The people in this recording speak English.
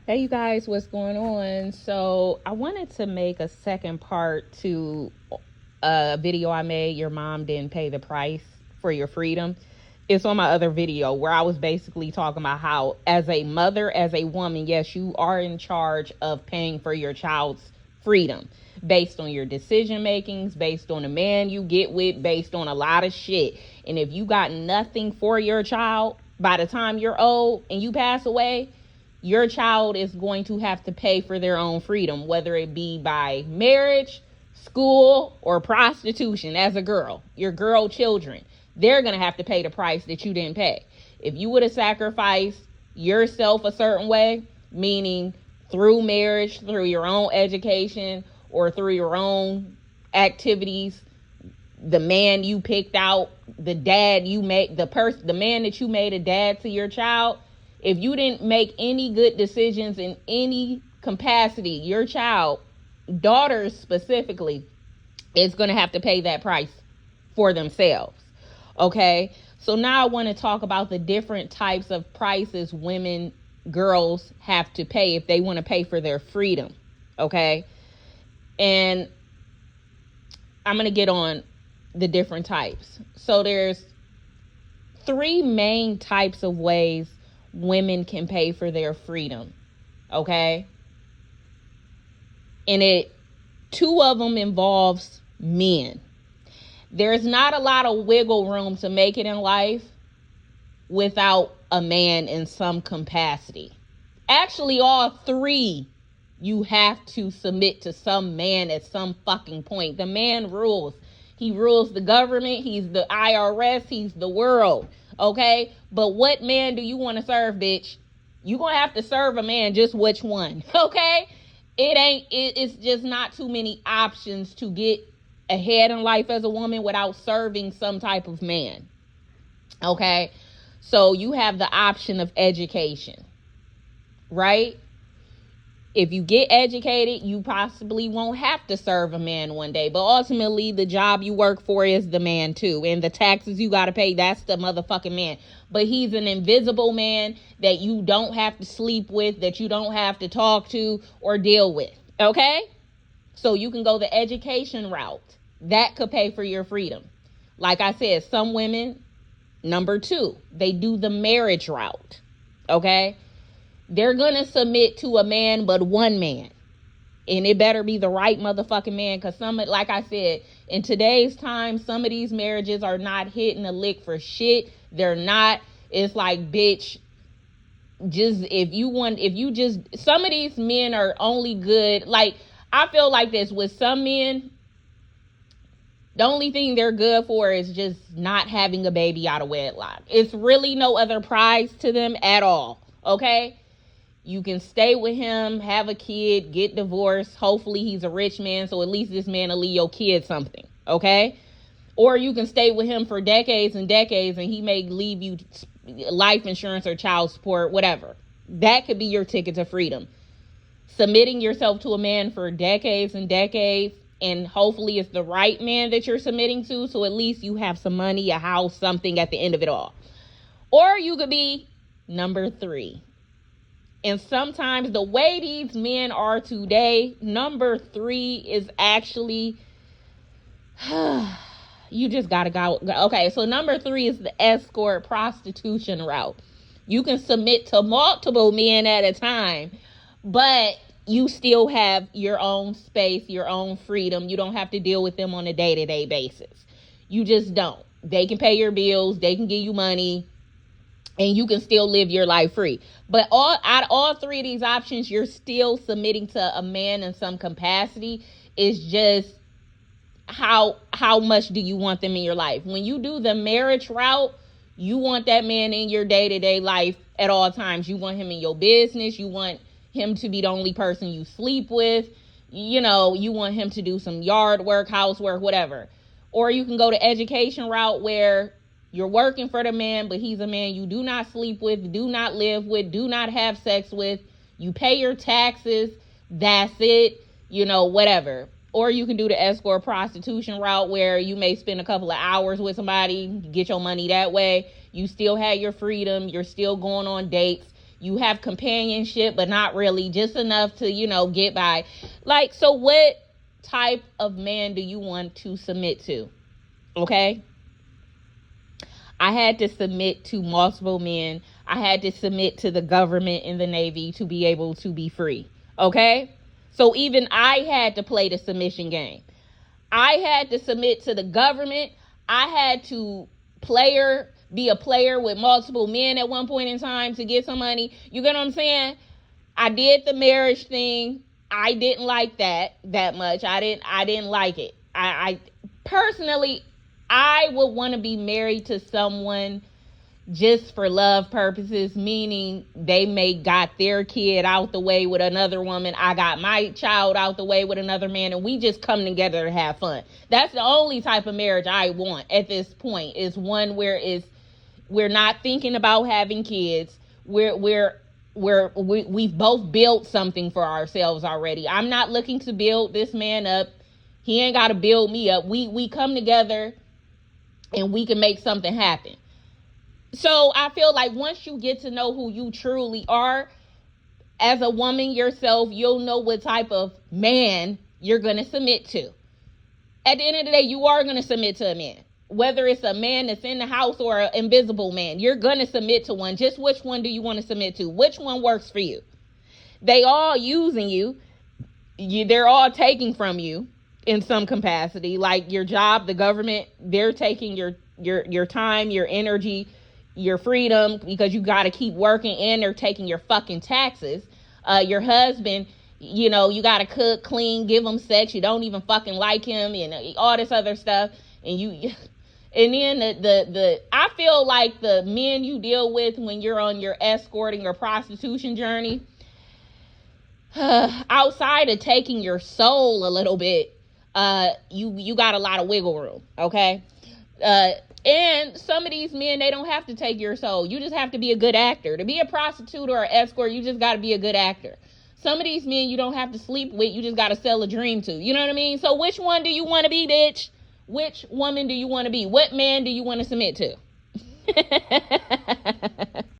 Hey, you guys, what's going on? So, I wanted to make a second part to a video I made. Your mom didn't pay the price for your freedom. It's on my other video where I was basically talking about how, as a mother, as a woman, yes, you are in charge of paying for your child's freedom based on your decision makings, based on the man you get with, based on a lot of shit. And if you got nothing for your child by the time you're old and you pass away, your child is going to have to pay for their own freedom, whether it be by marriage, school, or prostitution. As a girl, your girl children, they're going to have to pay the price that you didn't pay. If you would have sacrificed yourself a certain way, meaning through marriage, through your own education, or through your own activities, the man you picked out, the dad you made, the man that you made a dad to your child, if you didn't make any good decisions in any capacity, your child, daughters specifically, is going to have to pay that price for themselves. Okay? So now I want to talk about the different types of prices women, girls have to pay if they want to pay for their freedom. Okay? And I'm going to get on the different types. So there's three main types of ways women can pay for their freedom. Okay? And two of them involves men. There's not a lot of wiggle room to make it in life without a man in some capacity. Actually, all three, you have to submit to some man at some fucking point. The man rules. He rules the government. He's the IRS. He's the world. Okay? But what man do you want to serve, bitch? You gonna have to serve a man. Just which one? Okay? It's just not too many options to get ahead in life as a woman without serving some type of man. Okay? So you have the option of education. Right? If you get educated, you possibly won't have to serve a man one day. But ultimately, the job you work for is the man too. And the taxes you got to pay, that's the motherfucking man. But he's an invisible man that you don't have to sleep with, that you don't have to talk to or deal with. Okay? So you can go the education route. That could pay for your freedom. Like I said, some women, number two, they do the marriage route. Okay? They're going to submit to a man, but one man. And it better be the right motherfucking man. Because like I said, in today's time, some of these marriages are not hitting a lick for shit. They're not. It's like, bitch, some of these men are only good. Like, I feel like this with some men, the only thing they're good for is just not having a baby out of wedlock. It's really no other prize to them at all. Okay? You can stay with him, have a kid, get divorced. Hopefully he's a rich man, so at least this man will leave your kid something, okay? Or you can stay with him for decades and decades, and he may leave you life insurance or child support, whatever. That could be your ticket to freedom. Submitting yourself to a man for decades and decades, and hopefully it's the right man that you're submitting to, so at least you have some money, a house, something at the end of it all. Or you could be number three. And sometimes the way these men are today, number three is actually, you just gotta go. Okay, so number three is the escort prostitution route. You can submit to multiple men at a time, but you still have your own space, your own freedom. You don't have to deal with them on a day-to-day basis. You just don't. They can pay your bills. They can give you money. And you can still live your life free. But out of all three of these options, you're still submitting to a man in some capacity. It's just how much do you want them in your life? When you do the marriage route, you want that man in your day-to-day life at all times. You want him in your business. You want him to be the only person you sleep with. You know, you want him to do some yard work, housework, whatever. Or you can go the education route where you're working for the man, but he's a man you do not sleep with, do not live with, do not have sex with. You pay your taxes. That's it. You know, whatever. Or you can do the escort prostitution route where you may spend a couple of hours with somebody, get your money that way. You still have your freedom. You're still going on dates. You have companionship, but not really, just enough to, get by. Like, so what type of man do you want to submit to? Okay? I had to submit to multiple men. I had to submit to the government and the Navy to be able to be free. Okay? So even I had to play the submission game. I had to submit to the government. I had to be a player with multiple men at one point in time to get some money. You get what I'm saying? I did the marriage thing. I didn't like that much. I didn't like it. I personally, I would want to be married to someone just for love purposes, meaning they may got their kid out the way with another woman. I got my child out the way with another man, and we just come together to have fun. That's the only type of marriage I want at this point, is one where we're not thinking about having kids. We've both built something for ourselves already. I'm not looking to build this man up. He ain't got to build me up. We come together and we can make something happen. So I feel like once you get to know who you truly are as a woman yourself, you'll know what type of man you're going to submit to. At the end of the day, you are going to submit to a man. Whether it's a man that's in the house or an invisible man, you're going to submit to one. Just which one do you want to submit to? Which one works for you? They all using you. They're all taking from you in some capacity. Like your job, the government, they're taking your time, your energy, your freedom, because you got to keep working, and they're taking your fucking taxes. Your husband, you got to cook, clean, give him sex. You don't even fucking like him, and all this other stuff. And then I feel like the men you deal with when you're on your escorting or prostitution journey, outside of taking your soul a little bit, you got a lot of wiggle room, okay? And some of these men, they don't have to take your soul. You just have to be a good actor. To be a prostitute or an escort, you just got to be a good actor. Some of these men you don't have to sleep with. You just got to sell a dream to. You know what I mean? So which one do you want to be, bitch? Which woman do you want to be? What man do you want to submit to?